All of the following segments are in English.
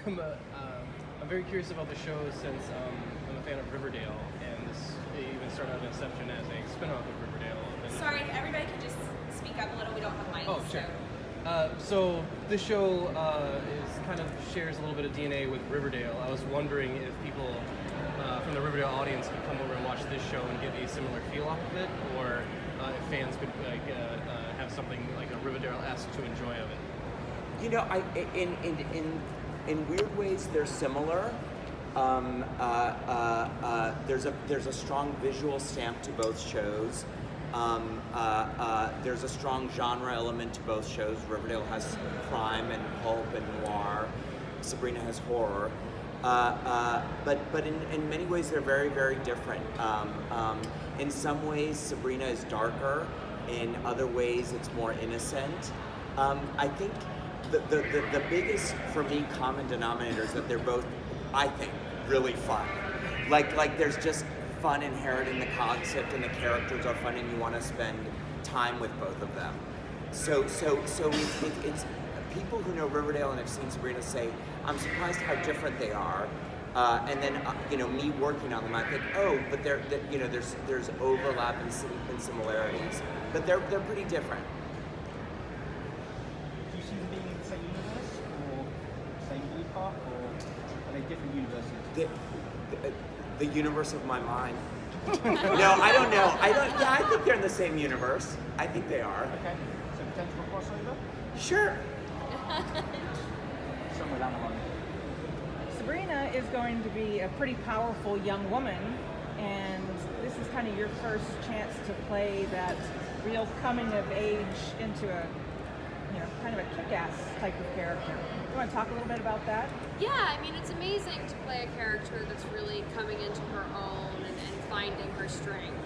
I'm very curious about the show since I'm a fan of Riverdale, and this even started out in Inception as a spin-off of Riverdale. Sorry, if everybody could just speak up a little. We don't have mics. Oh, sure. So this show is kind of shares a little bit of DNA with Riverdale. I was wondering if people from the Riverdale audience could come over and watch this show and get a similar feel off of it, or if fans could have something like a Riverdale-esque to enjoy of it. You know, in weird ways they're similar. There's a strong visual stamp to both shows. There's a strong genre element to both shows. Riverdale has crime and pulp and noir. Sabrina has horror. But in many ways they're very, very different. In some ways Sabrina is darker. In other ways it's more innocent. I think the biggest, for me, common denominator is that they're both, I think, really fun. Like there's just fun inherent in the concept, and the characters are fun, and you want to spend time with both of them. So it's people who know Riverdale and have seen Sabrina say, I'm surprised how different they are. And then me working on them, I think, oh, but there's overlap and similarities, but they're pretty different. Do you see them being in the same universe, or same blue park, or are they different universes? The universe of my mind. No, I don't know. Yeah, I think they're in the same universe. I think they are. Okay. So potential crossover? Sure. Somewhere down the line. Sabrina is going to be a pretty powerful young woman, and this is kind of your first chance to play that real coming of age into a, kind of a kick-ass type of character. You want to talk a little bit about that? Yeah, I mean, it's amazing to play a character that's really coming into her own and finding her strength.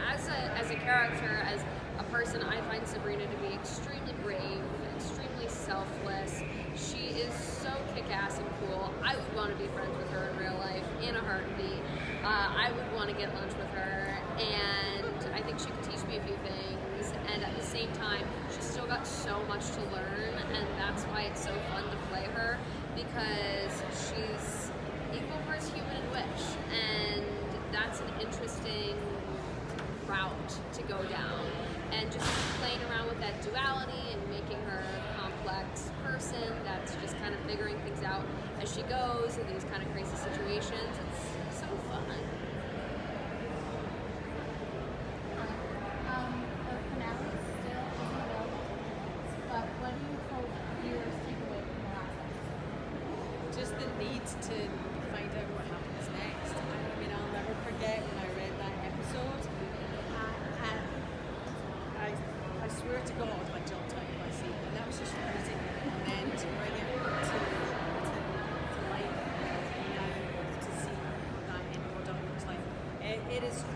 As a character, as a person, I find Sabrina to be extremely brave, extremely selfless. She is so kick-ass and cool. I would want to be friends with her in real life, in a heartbeat. I would want to get lunch with her, and I think she could teach me a few things. And at the same time, she's still got so much to learn, and that's why it's so fun to play her, because she's equal parts human and witch, and that's an interesting route to go down. And just playing around with that duality and making her a complex person that's just kind of figuring things out as she goes in these kind of crazy situations, it's so fun. The finale still isn't available, but what do you hope viewers take away from the last episode? Just the need to find out what happens next. I mean, I'll never forget when I read that episode. I swear to God, I jumped out of my seat, and that was just crazy. And then to bring it to life now, to see that in order looks like, it is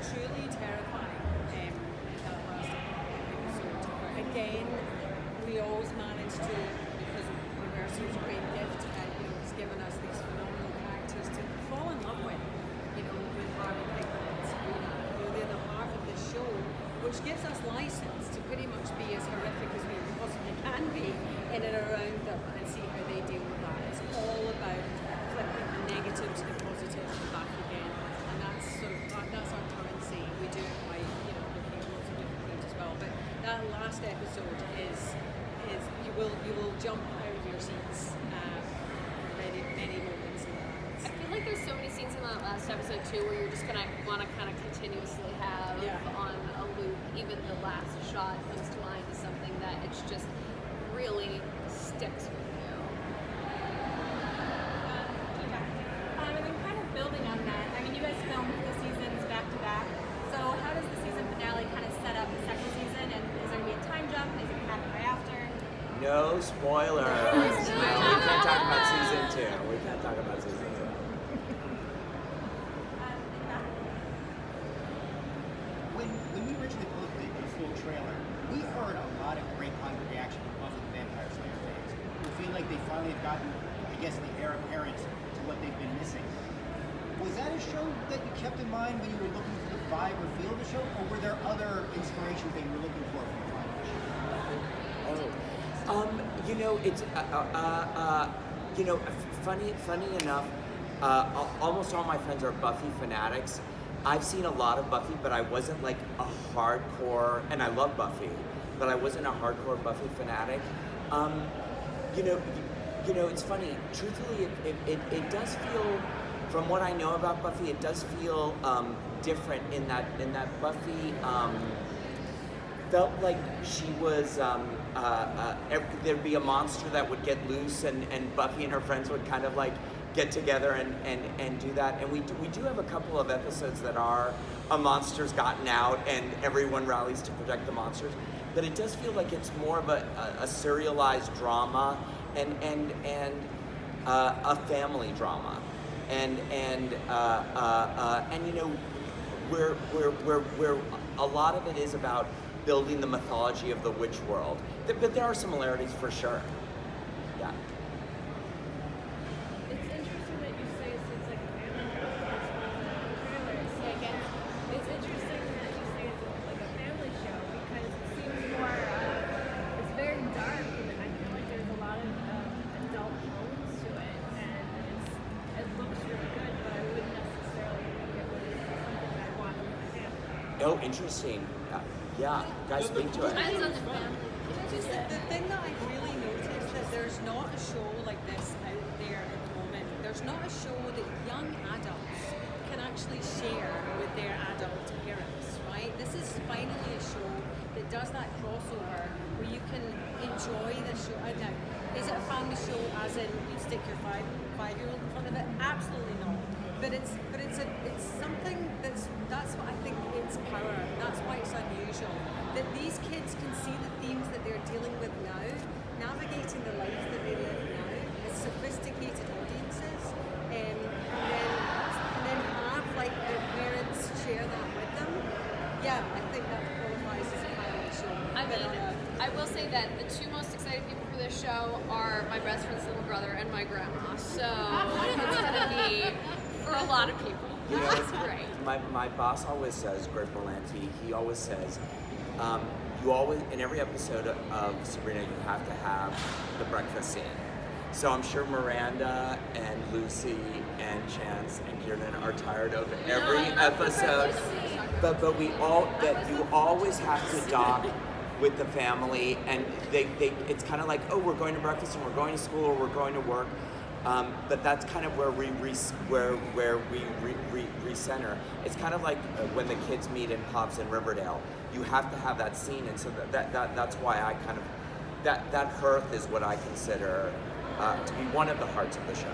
truly terrifying. That last episode. Again, we always manage to, because Roberto's a great gift, and he's given us these phenomenal characters to fall in love with. With Harvey Pigman and Sabrina, they're the heart of the show, which gives us license to pretty much be as horrific as we possibly can be in and around them, and see how they deal with that. It's all about flipping the negative to the positive and back again, and that's our currency. We do it by looking at lots of different things as well. But that last episode is you will jump out of your seats many moments. I feel like there's so many scenes in that last episode too where you're just gonna want to kind of continuously have on a loop. Even the last shot comes to mind as something that it's just really sticks with you. And then kind of building on that, I mean, you guys filmed the seasons back to back. So how does the season finale kind of set up the second season? And is there going to be a time jump? Is it going to happen right after? No spoilers. No, we can't talk about season 2. We can't talk about season 2. When we originally posted the full trailer, we heard a lot of great kind of reaction from Buffy the Vampire Slayer fans who feel like they finally have gotten, I guess, the heir apparent to what they've been missing. Was that a show that you kept in mind when you were looking for the vibe or feel of the show, or were there other inspirations that you were looking for from the final show? It's you know, funny enough, almost all my friends are Buffy fanatics. I've seen a lot of Buffy, but I wasn't like a hardcore, and I love Buffy, but I wasn't a hardcore Buffy fanatic. You know, it's funny. Truthfully, it does feel, from what I know about Buffy, it does feel different in that Buffy felt like she was there'd be a monster that would get loose, and Buffy and her friends would kind of like get together and do that. And we do have a couple of episodes that are a monster's gotten out and everyone rallies to protect the monsters. But it does feel like it's more of a serialized drama and a family drama. And you know, where a lot of it is about building the mythology of the witch world. But there are similarities for sure. Yeah. It's interesting that you say it's like a family trailer. It's interesting that you say it's like a family show because it seems more, it's very dark and I feel like there's a lot of adult tones to it and it looks really good, but I wouldn't necessarily think it was something I'd watch with my family. Oh, interesting. Yeah, guys, speak to it. Just the thing that I've really noticed is there's not a show like this out there at the moment. There's not a show that young adults can actually share with their adult parents, right? This is finally a show that does that crossover where you can enjoy the show. Now, is it a family show as in you stick your five-year-old in front of it? Absolutely not. But it's something that's what I think its power. That's why it's unusual. That these kids can see the themes that they're dealing with now, navigating the lives that they live now. It's sophisticated audiences, and then have like their parents share that with them. Yeah, I think that qualifies as a family show. I mean, I will say that the two most excited people for this show are my best friend's little brother and my grandma. So it's gonna be for a lot of people. You know, That's great. My boss always says, Greg Berlanti, he always says, you always, in every episode of Sabrina, you have to have the breakfast scene. So I'm sure Miranda and Lucy and Chance and Kieran are tired of every episode. But you always have to dock with the family, and it's kind of like, oh, we're going to breakfast and we're going to school or we're going to work. But that's kind of where we recenter. It's kind of like when the kids meet in pubs in Riverdale. You have to have that scene, and so that's why I kind of that hearth is what I consider to be one of the hearts of the show.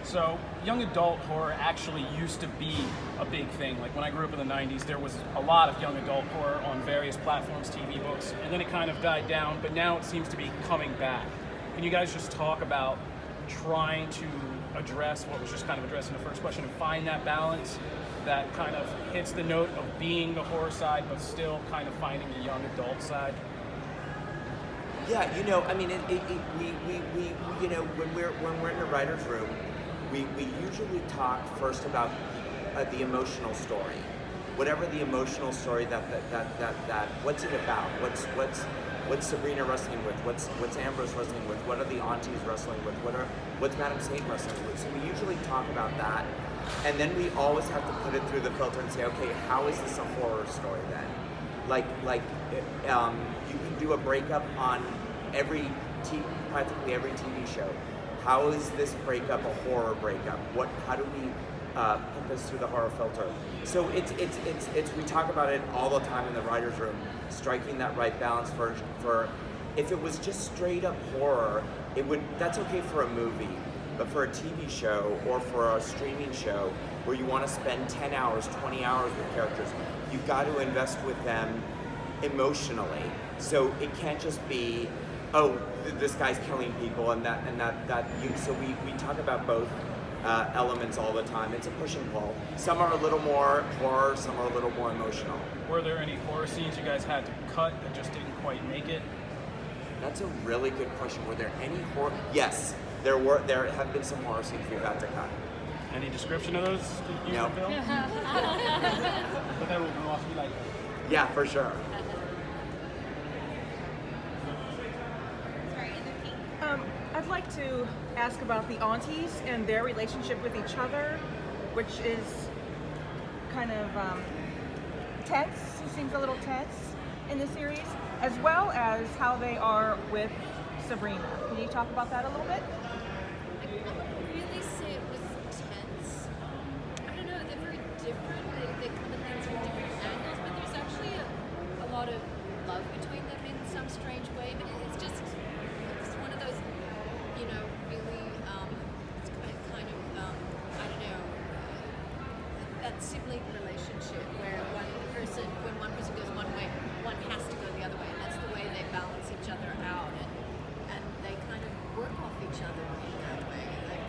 So, young adult horror actually used to be a big thing. Like when I grew up in the 90s, there was a lot of young adult horror on various platforms, TV, books, and then it kind of died down, but now it seems to be coming back. Can you guys just talk about trying to address what was just kind of addressed in the first question and find that balance that kind of hits the note of being the horror side, but still kind of finding the young adult side? Yeah, you know, I mean, we you know, when we're in the writer's room, we usually talk first about the emotional story, whatever the emotional story that what's it about? What's Sabrina wrestling with? What's Ambrose wrestling with? What are the aunties wrestling with? What's Madame Satan wrestling with? So we usually talk about that, and then we always have to put it through the filter and say, okay, how is this a horror story then? Like you can do a breakup on practically every TV show. How is this breakup a horror breakup? How do we put this through the horror filter? So it's we talk about it all the time in the writer's room, striking that right balance for if it was just straight up horror, that's okay for a movie, but for a TV show or for a streaming show where you want to spend 10 hours, 20 hours with characters, you've got to invest with them emotionally. So it can't just be, oh, this guy's killing people and that. So we talk about both elements all the time. It's a push and pull. Some are a little more horror, some are a little more emotional. Were there any horror scenes you guys had to cut that just didn't quite make it? That's a really good question. Were there any horror? Yes, there have been some horror scenes we've had to cut. Any description of those you No. film? But that will be like. Yeah, for sure. like to ask about the aunties and their relationship with each other, which is kind of tense. It seems a little tense in the series, as well as how they are with Sabrina. Can you talk about that a little bit? I wouldn't really say it was tense. I don't know, they're very different. They come at things from different angles, but there's actually a lot of love between them in some strange way. But it's one of those, you know, really, it's kind of, I don't know, that sibling relationship where when one person goes one way, one has to go the other way, and that's the way they balance each other out, and they kind of work off each other in that way. Like,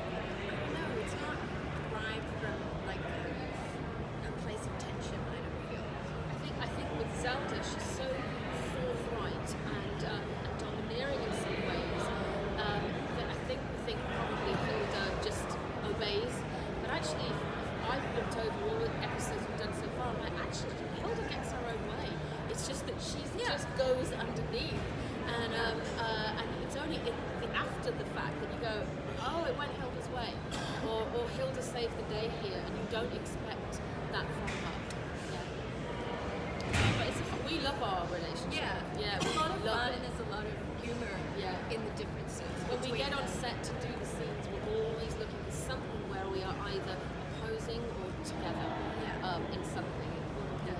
I don't know, it's not derived from like a place of tension. I don't feel. I think with Zelda, she's so forthright and domineering in some ways that I think probably Hilda just obeys. But actually, if I've looked over all the episodes we've done so far, I'm like, actually, Hilda gets her own way. It's just that she just goes underneath, and it's only after the fact that you go, oh, it went Hilda's way, or Hilda saved the day here, and you don't expect that from her. But we love our relationship. Yeah, it's a lot of fun, and there's a lot of humor in the differences. When we get on set to do the scenes, we're always looking for something where we are either opposing or together in something. And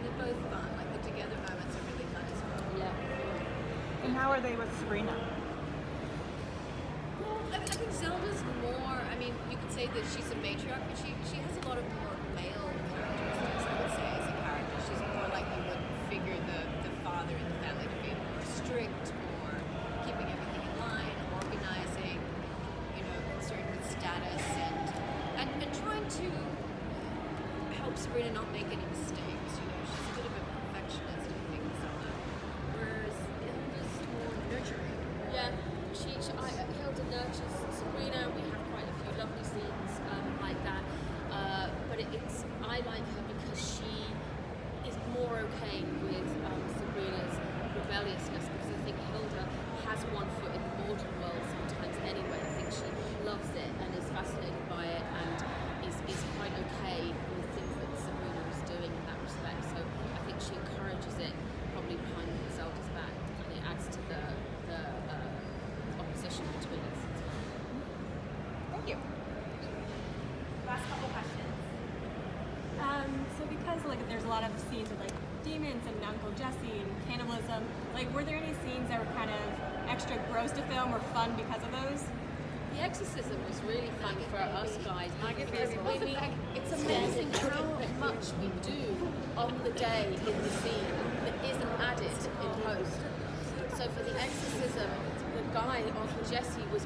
they're both fun. Like the together moments are really fun as well. Yeah. And how are they with Sabrina? Well, I think Zelda's more. I mean, you could say that she's a matriarch, but she has a lot of more male characteristics. I would say as a character, she's more like you would figure the father in the family to be more strict, more keeping everything in line, organizing, you know, concerned with status and trying to help Sabrina not make any mistakes. You know, she's a bit of a perfectionist, I think, Zelda. Whereas Hilda's more nurturing. Yeah, Hilda nurtures Sabrina. We have quite a few lovely scenes like that. But I like her because she is more okay with Sabrina's rebelliousness, because I think Hilda has one foot in the mortal world sometimes anyway. I think she loves it and is fascinated by it and is quite okay with things that Sabrina is doing in that respect. So I think she encourages it probably behind Zelda's back, and it adds to the opposition between us. Thank you. Last couple questions. So because like there's a lot of scenes with like demons and Uncle Jesse and cannibalism, like were there any scenes that were kind of extra gross to film or fun because of those? The exorcism was really fun for us guys because it's amazing how much we do on the day in the scene that isn't added in post. So for the exorcism, the guy, Uncle Jesse, he was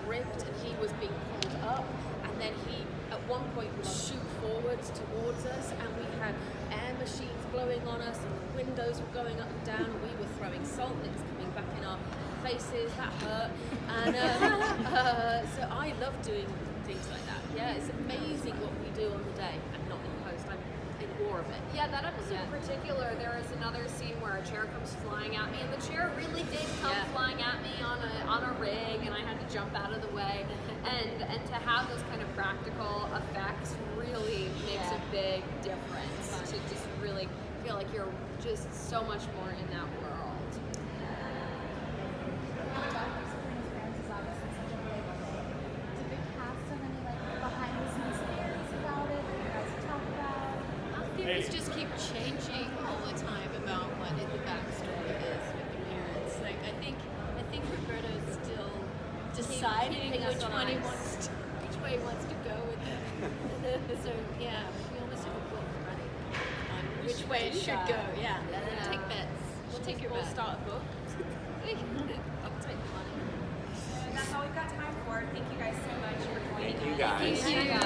ripped and he was being pulled up, and then he at one point would shoot forwards towards us, and we had air machines blowing on us and the windows were going up and down, and we were throwing salt licks coming back in our faces. That hurt. And so I love doing things like that. Yeah, it's amazing what we do on the day and not in post. I'm in awe of it. Yeah, that episode in particular, there is another scene where a chair comes flying at me, and the chair really did come flying at me on a rig, and I had to jump out of the way. And to have those kind of practical effects really makes a big difference. To just really feel like you're just so much more in that world. Theories just keep changing all the time about what the backstory is with the parents. Like I think Roberto's still deciding which way he wants to go with it. So yeah, we almost have a book running on which way it should go. Yeah. Take bets. We'll take your bets. Start a book. I'll take the money. That's all we've got time for. Thank you guys so much for joining. Thank you guys. Thank you.